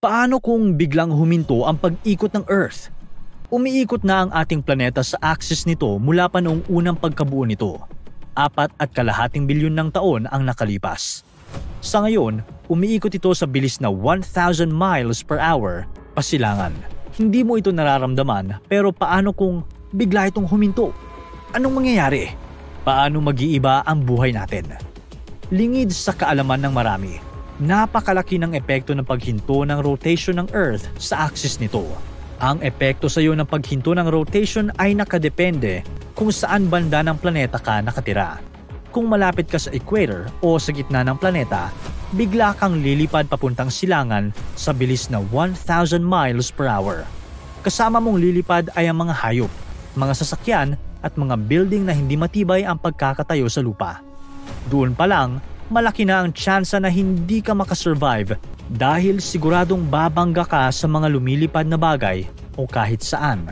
Paano kung biglang huminto ang pag-ikot ng Earth? Umiikot na ang ating planeta sa axis nito mula pa noong unang pagkabuo nito. 4.2 bilyon ng taon ang nakalipas. Sa ngayon, umiikot ito sa bilis na 1,000 miles per hour pasilangan. Hindi mo ito nararamdaman, pero paano kung bigla itong huminto? Anong mangyayari? Paano mag-iiba ang buhay natin? Lingid sa kaalaman ng marami, napakalaki ng epekto ng paghinto ng rotation ng Earth sa axis nito. Ang epekto sa iyo ng paghinto ng rotation ay nakadepende kung saan banda ng planeta ka nakatira. Kung malapit ka sa equator o sa gitna ng planeta, bigla kang lilipad papuntang silangan sa bilis na 1,000 miles per hour. Kasama mong lilipad ay ang mga hayop, mga sasakyan at mga building na hindi matibay ang pagkakatayo sa lupa. Doon pa lang, malaki na ang tsansa na hindi ka makasurvive dahil siguradong babangga ka sa mga lumilipad na bagay o kahit saan.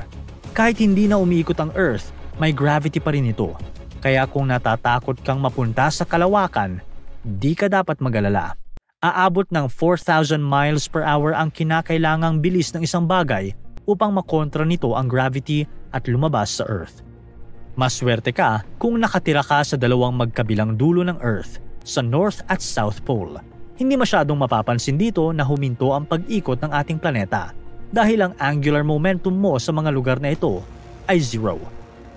Kahit hindi na umiikot ang Earth, may gravity pa rin ito. Kaya kung natatakot kang mapunta sa kalawakan, di ka dapat mag-alala. Aabot ng 4,000 miles per hour ang kinakailangang bilis ng isang bagay upang makontra nito ang gravity at lumabas sa Earth. Maswerte ka kung nakatira ka sa dalawang magkabilang dulo ng Earth, sa North at South Pole. Hindi masyadong mapapansin dito na huminto ang pag-ikot ng ating planeta dahil ang angular momentum mo sa mga lugar na ito ay zero.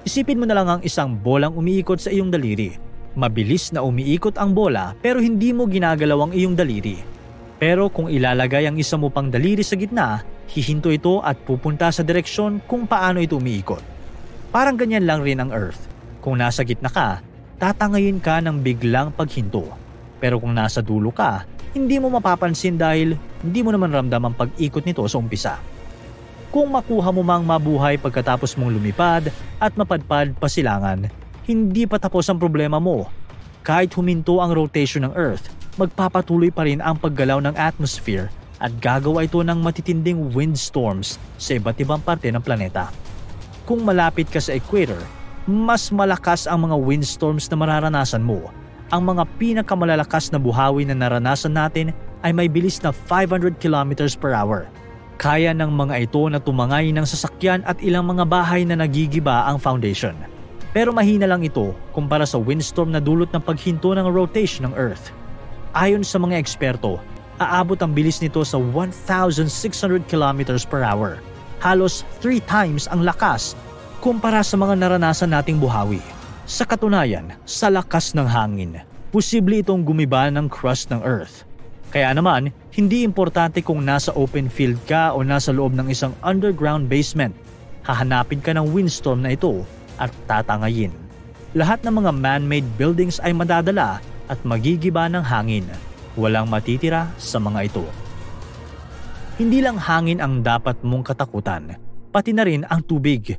Isipin mo na lang ang isang bolang umiikot sa iyong daliri. Mabilis na umiikot ang bola pero hindi mo ginagalaw ang iyong daliri. Pero kung ilalagay ang isa mo pang daliri sa gitna, hihinto ito at pupunta sa direksyon kung paano ito umiikot. Parang ganyan lang rin ang Earth. Kung nasa gitna ka, tatangayin ka ng biglang paghinto. Pero kung nasa dulo ka, hindi mo mapapansin dahil hindi mo naman ramdam ang pag-ikot nito sa umpisa. Kung makuha mo mang mabuhay pagkatapos mong lumipad at mapadpad pasilangan, hindi pa tapos ang problema mo. Kahit huminto ang rotation ng Earth, magpapatuloy pa rin ang paggalaw ng atmosphere at gagawa ito ng matitinding windstorms sa iba't ibang parte ng planeta. Kung malapit ka sa equator, mas malakas ang mga windstorms na mararanasan mo. Ang mga pinakamalalakas na buhawi na naranasan natin ay may bilis na 500 km per hour. Kaya ng mga ito na tumangay ng sasakyan at ilang mga bahay na nagigiba ang foundation. Pero mahina lang ito kumpara sa windstorm na dulot ng paghinto ng rotation ng Earth. Ayon sa mga eksperto, aabot ang bilis nito sa 1,600 km per hour. Halos 3 times ang lakas kumpara sa mga naranasan nating buhawi. Sa katunayan, sa lakas ng hangin, posible itong gumiba ng crust ng Earth. Kaya naman, hindi importante kung nasa open field ka o nasa loob ng isang underground basement. Hahanapin ka ng windstorm na ito at tatangayin. Lahat ng mga man-made buildings ay madadala at magigiba ng hangin. Walang matitira sa mga ito. Hindi lang hangin ang dapat mong katakutan, pati na rin ang tubig.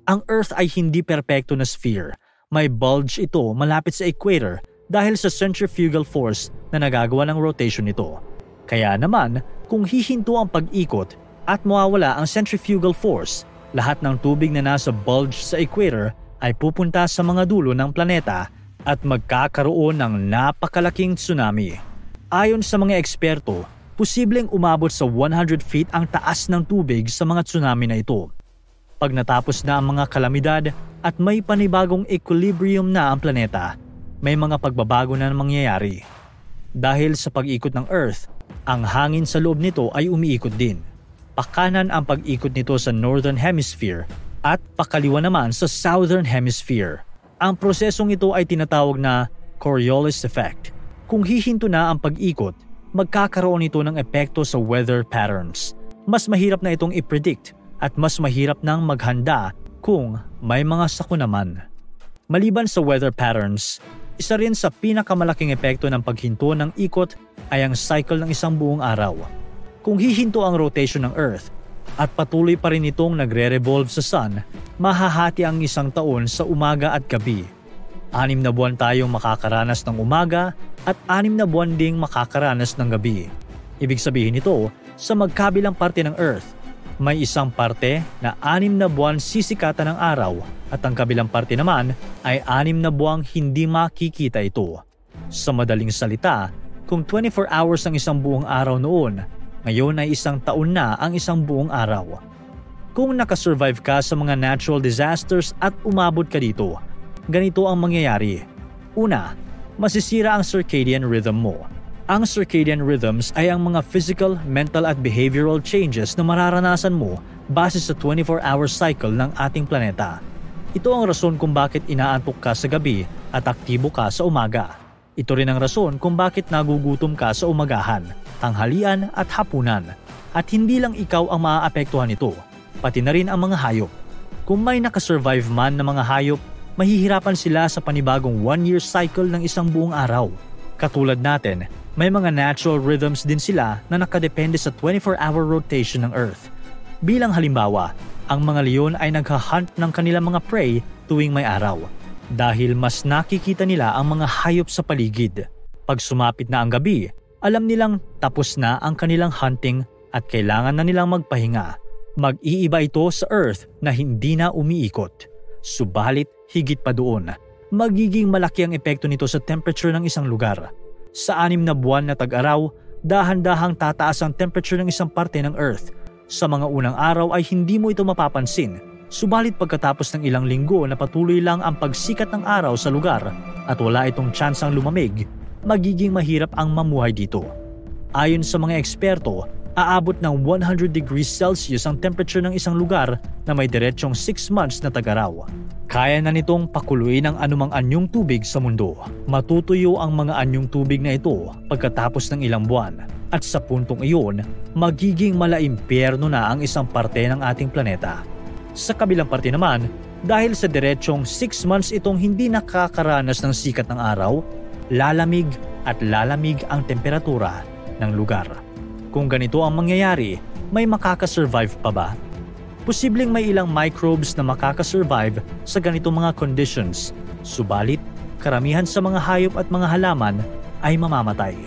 Ang Earth ay hindi perpekto na sphere. May bulge ito malapit sa equator dahil sa centrifugal force na nagagawa ng rotation nito. Kaya naman, kung hihinto ang pag-ikot at mawawala ang centrifugal force, lahat ng tubig na nasa bulge sa equator ay pupunta sa mga dulo ng planeta at magkakaroon ng napakalaking tsunami. Ayon sa mga eksperto, posibleng umabot sa 100 feet ang taas ng tubig sa mga tsunami na ito. Pag natapos na ang mga kalamidad at may panibagong equilibrium na ang planeta, may mga pagbabago na mangyayari. Dahil sa pag-ikot ng Earth, ang hangin sa loob nito ay umiikot din. Pakanan ang pag-ikot nito sa Northern Hemisphere at pakaliwa naman sa Southern Hemisphere. Ang prosesong ito ay tinatawag na Coriolis effect. Kung hihinto na ang pag-ikot, magkakaroon ito ng epekto sa weather patterns. Mas mahirap na itong i-predict at mas mahirap nang maghanda kung may mga sakuna naman. Maliban sa weather patterns, isa rin sa pinakamalaking epekto ng paghinto ng ikot ay ang cycle ng isang buong araw. Kung hihinto ang rotation ng Earth at patuloy pa rin itong nagre-revolve sa Sun, mahahati ang isang taon sa umaga at gabi. 6 na buwan tayong makakaranas ng umaga at 6 na buwan ding makakaranas ng gabi. Ibig sabihin nito, sa magkabilang parte ng Earth, may isang parte na 6 na buwan sisikatan ng araw at ang kabilang parte naman ay 6 na buwang hindi makikita ito. Sa madaling salita, kung 24 hours ang isang buong araw noon, Ngayon ay 1 taon na ang isang buong araw. Kung nakasurvive ka sa mga natural disasters at umabot ka dito, ganito ang mangyayari. Una, masisira ang circadian rhythm mo. Ang circadian rhythms ay ang mga physical, mental at behavioral changes na mararanasan mo base sa 24-hour cycle ng ating planeta. Ito ang rason kung bakit inaantok ka sa gabi at aktibo ka sa umaga. Ito rin ang rason kung bakit nagugutom ka sa umagahan, tanghalian at hapunan. At hindi lang ikaw ang maaapektuhan nito, pati na rin ang mga hayop. Kung may nakasurvive man na mga hayop, mahihirapan sila sa panibagong 1-year cycle ng isang buong araw. Katulad natin, may mga natural rhythms din sila na nakadepende sa 24-hour rotation ng Earth. Bilang halimbawa, ang mga leon ay naghahunt ng kanilang mga prey tuwing may araw. Dahil mas nakikita nila ang mga hayop sa paligid. Pag sumapit na ang gabi, alam nilang tapos na ang kanilang hunting at kailangan na nilang magpahinga. Mag-iiba ito sa Earth na hindi na umiikot. Subalit higit pa doon, magiging malaki ang epekto nito sa temperature ng isang lugar. Sa 6 na buwan na tag-araw, dahan-dahang tataas ang temperature ng isang parte ng Earth. Sa mga unang araw ay hindi mo ito mapapansin, subalit pagkatapos ng ilang linggo na patuloy lang ang pagsikat ng araw sa lugar at wala itong tsansang lumamig, magiging mahirap ang mamuhay dito. Ayon sa mga eksperto, aabot ng 100 degrees Celsius ang temperature ng isang lugar na may diretsong 6 months na tag-araw. Kaya na nitong pakuluin ang anumang anyong tubig sa mundo. Matutuyo ang mga anyong tubig na ito pagkatapos ng ilang buwan. At sa puntong iyon, magiging malaimpyerno na ang isang parte ng ating planeta. Sa kabilang parte naman, dahil sa diretsong 6 months itong hindi nakakaranas ng sikat ng araw, lalamig at lalamig ang temperatura ng lugar. Kung ganito ang mangyayari, may makakasurvive pa ba? Posibleng may ilang microbes na makakasurvive sa ganitong mga conditions, subalit karamihan sa mga hayop at mga halaman ay mamamatay.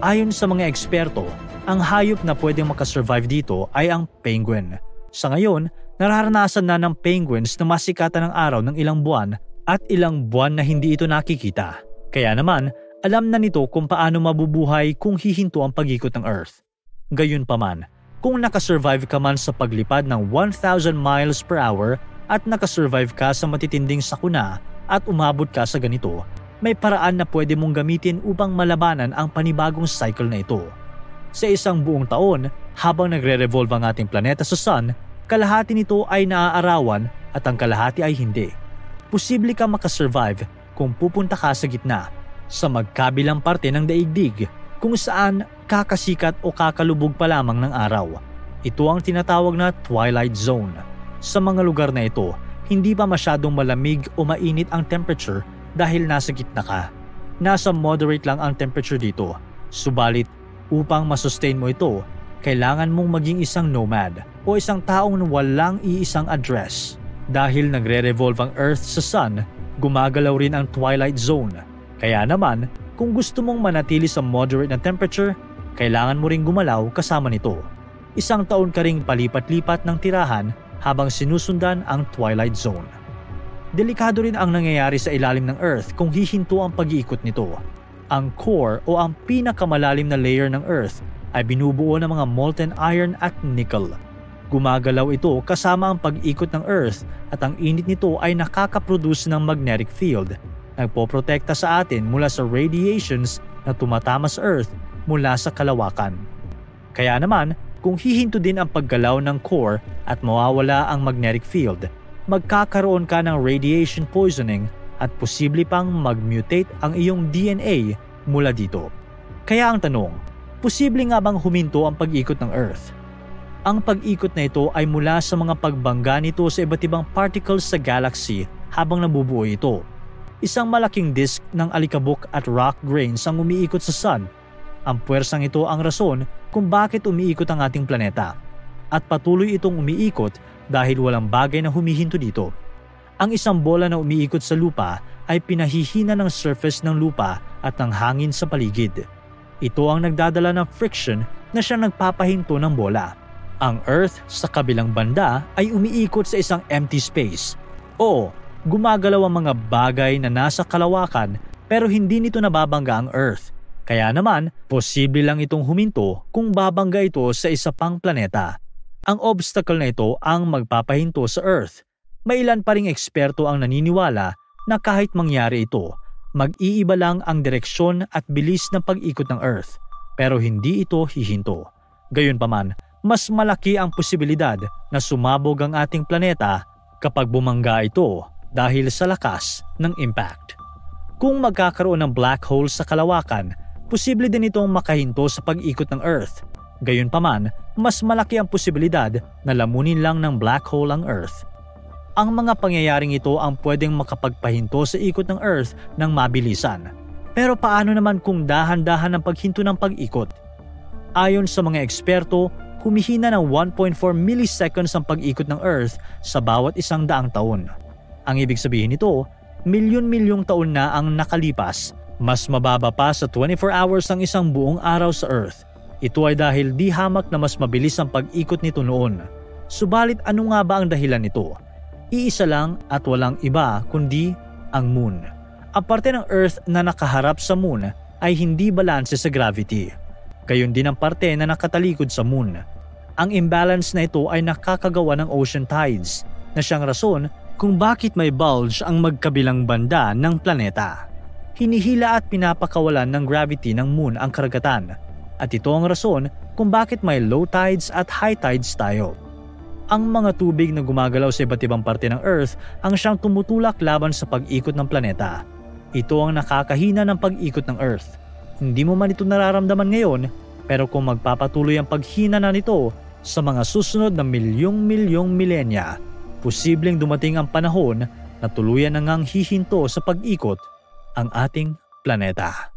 Ayon sa mga eksperto, ang hayop na pwedeng makasurvive dito ay ang penguin. Sa ngayon, nararanasan na ng penguins na masikatan ng araw ng ilang buwan at ilang buwan na hindi ito nakikita. Kaya naman, alam na nito kung paano mabubuhay kung hihinto ang pag-ikot ng Earth. Gayunpaman, kung nakasurvive ka man sa paglipad ng 1,000 miles per hour at nakasurvive ka sa matitinding sakuna at umabot ka sa ganito, may paraan na pwede mong gamitin upang malabanan ang panibagong cycle na ito. Sa isang buong taon, habang nagre-revolve ang ating planeta sa Sun, kalahati nito ay naaarawan at ang kalahati ay hindi. Posible ka makasurvive kung pupunta ka sa gitna, sa magkabilang parte ng daigdig, kung saan kakasikat o kakalubog pa lamang ng araw. Ito ang tinatawag na twilight zone. Sa mga lugar na ito, hindi pa masyadong malamig o mainit ang temperature dahil nasa gitna ka. Nasa moderate lang ang temperature dito. Subalit, upang masustain mo ito, kailangan mong maging isang nomad o isang taong walang iisang address. Dahil nagre-revolve ang Earth sa Sun, gumagalaw rin ang twilight zone. Kaya naman, kung gusto mong manatili sa moderate na temperature, kailangan mo ring gumalaw kasama nito. 1 taon ka ring palipat-lipat ng tirahan habang sinusundan ang twilight zone. Delikado rin ang nangyayari sa ilalim ng Earth kung hihinto ang pag-iikot nito. Ang core o ang pinakamalalim na layer ng Earth ay binubuo ng mga molten iron at nickel. Gumagalaw ito kasama ang pag-ikot ng Earth at ang init nito ay nakakaproduce ng magnetic field. Nagpoprotekta sa atin mula sa radiations na tumatama sa Earth mula sa kalawakan. Kaya naman, kung hihinto din ang paggalaw ng core at mawawala ang magnetic field, magkakaroon ka ng radiation poisoning at posible pang mag-mutate ang iyong DNA mula dito. Kaya ang tanong, posible nga bang huminto ang pag-ikot ng Earth? Ang pag-ikot na ito ay mula sa mga pagbangga nito sa iba't ibang particles sa galaxy habang nabubuo ito. Isang malaking disk ng alikabok at rock grains ang umiikot sa Sun. Ang puwersang ito ang rason kung bakit umiikot ang ating planeta. At patuloy itong umiikot dahil walang bagay na humihinto dito. Ang isang bola na umiikot sa lupa ay pinahihina ng surface ng lupa at ng hangin sa paligid. Ito ang nagdadala ng friction na siyang nagpapahinto ng bola. Ang Earth sa kabilang banda ay umiikot sa isang empty space. Oo, gumagalaw ang mga bagay na nasa kalawakan pero hindi nito nababangga ang Earth. Kaya naman, posible lang itong huminto kung babangga ito sa isa pang planeta. Ang obstacle na ito ang magpapahinto sa Earth. May ilan pa ring eksperto ang naniniwala na kahit mangyari ito, mag-iiba lang ang direksyon at bilis ng pag-ikot ng Earth, pero hindi ito hihinto. Gayunpaman, mas malaki ang posibilidad na sumabog ang ating planeta kapag bumangga ito dahil sa lakas ng impact. Kung magkakaroon ng black hole sa kalawakan, posible din itong makahinto sa pag-ikot ng Earth. Gayunpaman, mas malaki ang posibilidad na lamunin lang ng black hole ang Earth. Ang mga pangyayaring ito ang pwedeng makapagpahinto sa ikot ng Earth ng mabilisan. Pero paano naman kung dahan-dahan ang paghinto ng pag-ikot? Ayon sa mga eksperto, humihina ng 1.4 milliseconds ang pag-ikot ng Earth sa bawat 100 taon. Ang ibig sabihin nito, milyon-milyong taon na ang nakalipas, mas mababa pa sa 24 hours ang isang buong araw sa Earth. Ito ay dahil di hamak na mas mabilis ang pag-ikot nito noon. Subalit ano nga ba ang dahilan nito? Iisa lang at walang iba kundi ang Moon. Ang parte ng Earth na nakaharap sa Moon ay hindi balanse sa gravity. Gayon din ang parte na nakatalikod sa Moon. Ang imbalance na ito ay nakakagawa ng ocean tides na siyang rason kung bakit may bulge ang magkabilang banda ng planeta. Hinihila at pinapakawalan ng gravity ng Moon ang karagatan, at ito ang rason kung bakit may low tides at high tides tayo. Ang mga tubig na gumagalaw sa iba't ibang parte ng Earth ang siyang tumutulak laban sa pag-ikot ng planeta. Ito ang nakakahina ng pag-ikot ng Earth. Hindi mo man ito nararamdaman ngayon, pero kung magpapatuloy ang paghina na nito sa mga susunod na milyong-milyong milenya, posibleng dumating ang panahon na tuluyan na ngang hihinto sa pag-ikot ang ating planeta.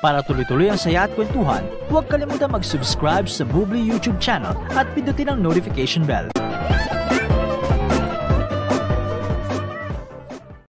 Para tuloy-tuloy ang saya at kwentuhan, huwag kalimutan mag-subscribe sa Bubbly YouTube channel at pindutin ang notification bell.